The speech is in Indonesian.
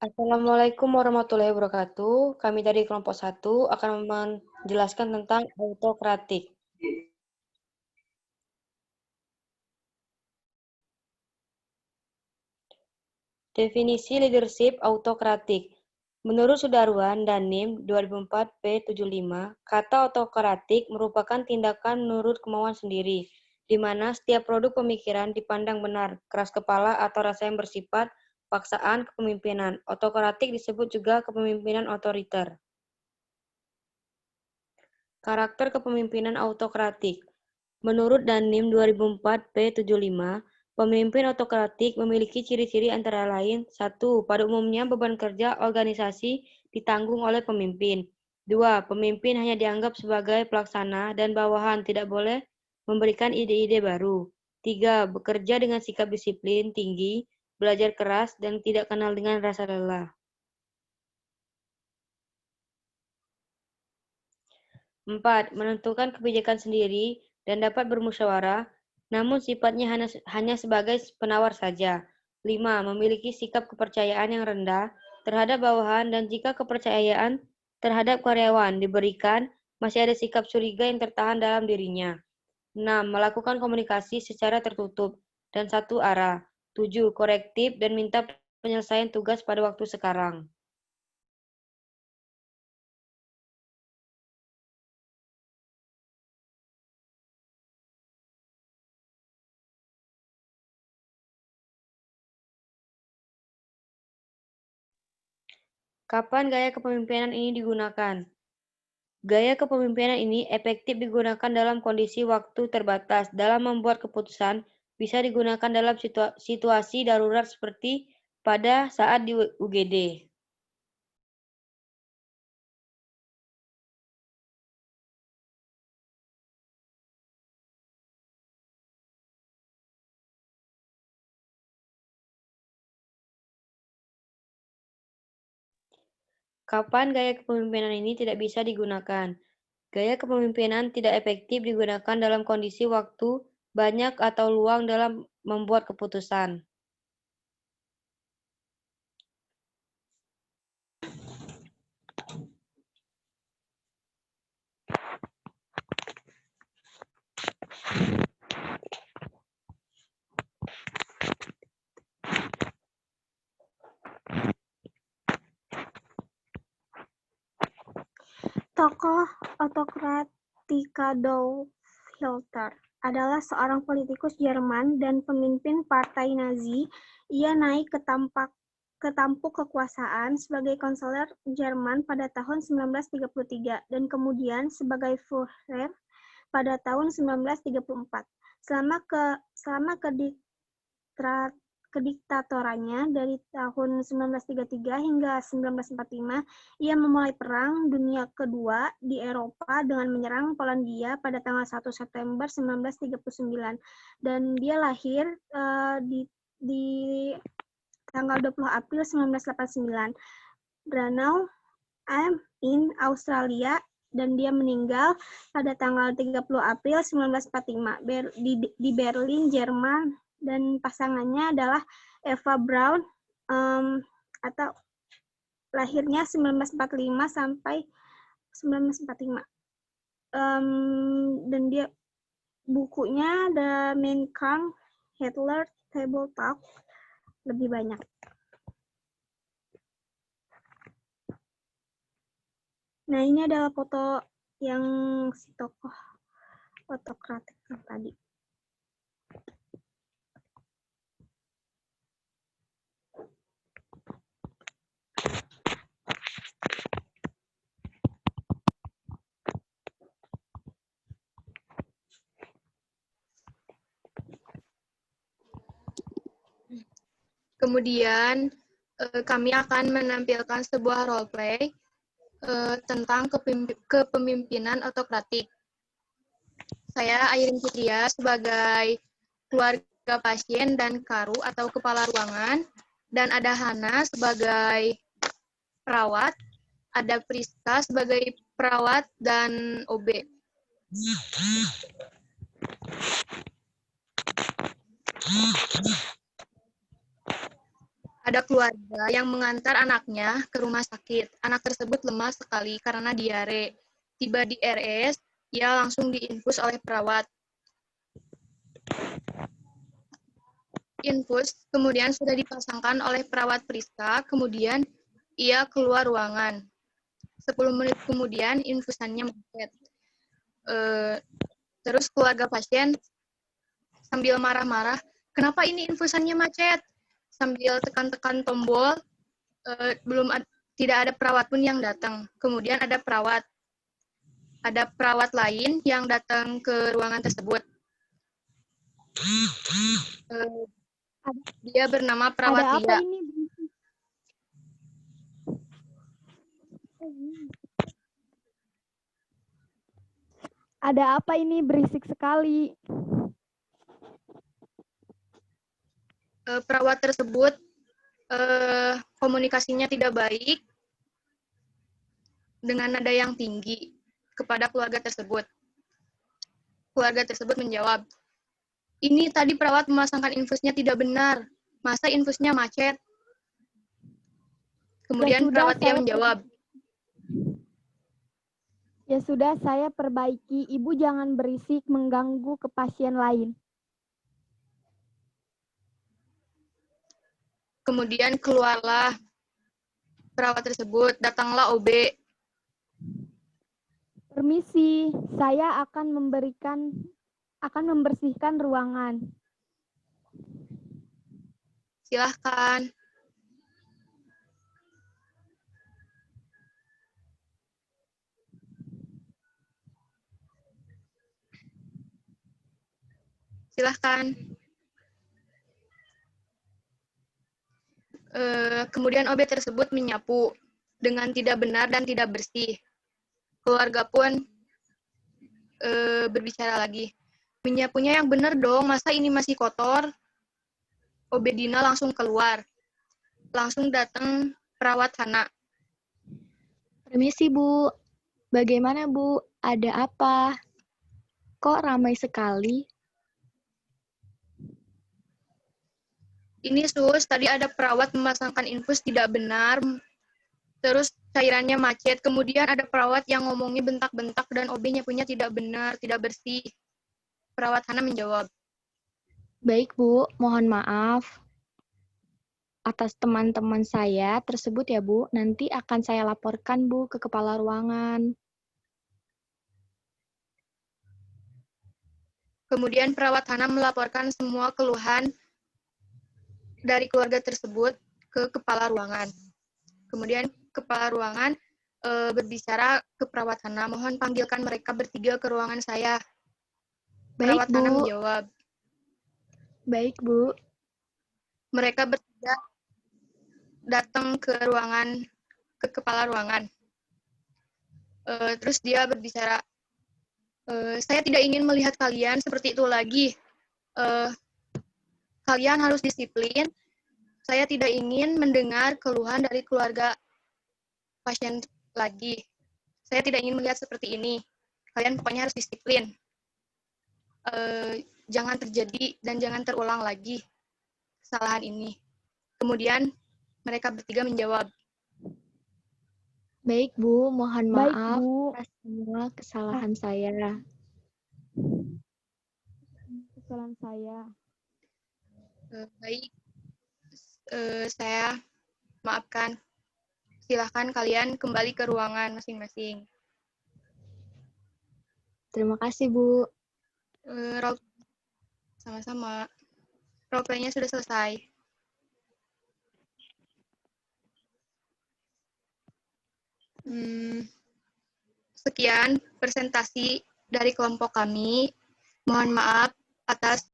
Assalamualaikum warahmatullahi wabarakatuh. Kami dari kelompok 1 akan menjelaskan tentang autokratik. Definisi leadership autokratik. Menurut Sudarwan dan Nim 2004 P75, kata autokratik merupakan tindakan menurut kemauan sendiri, di mana setiap produk pemikiran dipandang benar, keras kepala atau rasa yang bersifat paksaan kepemimpinan. Autokratik disebut juga kepemimpinan otoriter. Karakter kepemimpinan autokratik. Menurut Danim 2004 P75, pemimpin autokratik memiliki ciri-ciri antara lain: 1. Pada umumnya beban kerja organisasi ditanggung oleh pemimpin. 2. Pemimpin hanya dianggap sebagai pelaksana dan bawahan tidak boleh memberikan ide-ide baru. 3. Bekerja dengan sikap disiplin tinggi, belajar keras, dan tidak kenal dengan rasa lelah. 4. Menentukan kebijakan sendiri dan dapat bermusyawarah, namun sifatnya hanya sebagai penawar saja. 5. Memiliki sikap kepercayaan yang rendah terhadap bawahan, dan jika kepercayaan terhadap karyawan diberikan, masih ada sikap curiga yang tertahan dalam dirinya. 6. Melakukan komunikasi secara tertutup dan satu arah. 7. Korektif dan minta penyelesaian tugas pada waktu sekarang. Kapan gaya kepemimpinan ini digunakan? Gaya kepemimpinan ini efektif digunakan dalam kondisi waktu terbatas. Dalam membuat keputusan, bisa digunakan dalam situasi darurat seperti pada saat di UGD. Kapan gaya kepemimpinan ini tidak bisa digunakan? Gaya kepemimpinan tidak efektif digunakan dalam kondisi waktu banyak atau luang dalam membuat keputusan. Tokoh autokratik Adolf Hitler adalah seorang politikus Jerman dan pemimpin Partai Nazi. Ia naik ke tampuk kekuasaan sebagai kanselir Jerman pada tahun 1933 dan kemudian sebagai Führer pada tahun 1934. Selama kediktatorannya dari tahun 1933 hingga 1945, ia memulai Perang Dunia Kedua di Eropa dengan menyerang Polandia pada tanggal 1 September 1939. Dan dia lahir di tanggal 20 April 1989. Branau in Australia, dan dia meninggal pada tanggal 30 April 1945 di Berlin, Jerman, dan pasangannya adalah Eva Braun, atau lahirnya 1945 sampai 1945. Dan dia bukunya The Mein Kampf, Hitler, Table Talk, lebih banyak. Nah, ini adalah foto yang si tokoh autokratik yang tadi. Kemudian kami akan menampilkan sebuah role play tentang kepemimpinan autokratik. Saya Airin Fitria sebagai keluarga pasien dan Karu atau kepala ruangan, dan ada Hana sebagai perawat, ada Priska sebagai perawat dan OB. Ada keluarga yang mengantar anaknya ke rumah sakit. Anak tersebut lemas sekali karena diare. Tiba di RS, ia langsung diinfus oleh perawat. Infus kemudian sudah dipasangkan oleh perawat Priska, kemudian ia keluar ruangan. 10 menit kemudian infusannya macet. Terus keluarga pasien sambil marah-marah, kenapa ini infusannya macet? Sambil tekan-tekan tombol, tidak ada perawat pun yang datang. Kemudian ada perawat lain yang datang ke ruangan tersebut. Dia bernama perawat Ada apa Lia. ini? Ada apa ini berisik sekali? Perawat tersebut komunikasinya tidak baik dengan nada yang tinggi kepada keluarga tersebut. Keluarga tersebut menjawab, ini tadi perawat memasangkan infusnya tidak benar. Masa infusnya macet? Kemudian perawat dia menjawab, Ya sudah, saya perbaiki. Ibu jangan berisik mengganggu ke pasien lain. kemudian keluarlah perawat tersebut, datanglah OB. Permisi, saya akan membersihkan ruangan. Silahkan. Silahkan. Kemudian OB tersebut menyapu dengan tidak benar dan tidak bersih. Keluarga pun berbicara lagi. Menyapunya yang benar dong, masa ini masih kotor? OB Dina langsung keluar. Langsung datang perawat Hana. Permisi, Bu. Bagaimana, Bu? Ada apa? Kok ramai sekali? Ini Sus, tadi ada perawat memasangkan infus tidak benar, terus cairannya macet. Kemudian ada perawat yang ngomongnya bentak-bentak dan OB-nya punya tidak benar, tidak bersih. Perawat Hana menjawab, Baik, Bu. Mohon maaf. Atas teman-teman saya tersebut ya, Bu. Nanti akan saya laporkan, Bu, ke kepala ruangan. kemudian perawat Hana melaporkan semua keluhan dari keluarga tersebut ke kepala ruangan. Kemudian kepala ruangan berbicara ke perawat Hana, mohon panggilkan mereka bertiga ke ruangan saya. Baik, Perawat Hana Bu. menjawab, Baik, Bu. mereka bertiga datang ke kepala ruangan. Terus dia berbicara, saya tidak ingin melihat kalian seperti itu lagi. Kalian harus disiplin. Saya tidak ingin mendengar keluhan dari keluarga pasien lagi. Saya tidak ingin melihat seperti ini. Kalian pokoknya harus disiplin. Jangan terjadi dan jangan terulang lagi kesalahan ini. Kemudian mereka bertiga menjawab, Baik, Bu. Mohon Baik, maaf Bu. atas semua kesalahan saya. Kesalahan saya. baik, saya maafkan. Silahkan kalian kembali ke ruangan masing-masing. Terima kasih, Bu. Sama-sama. Role-play-nya sudah selesai. Sekian presentasi dari kelompok kami. Mohon maaf atas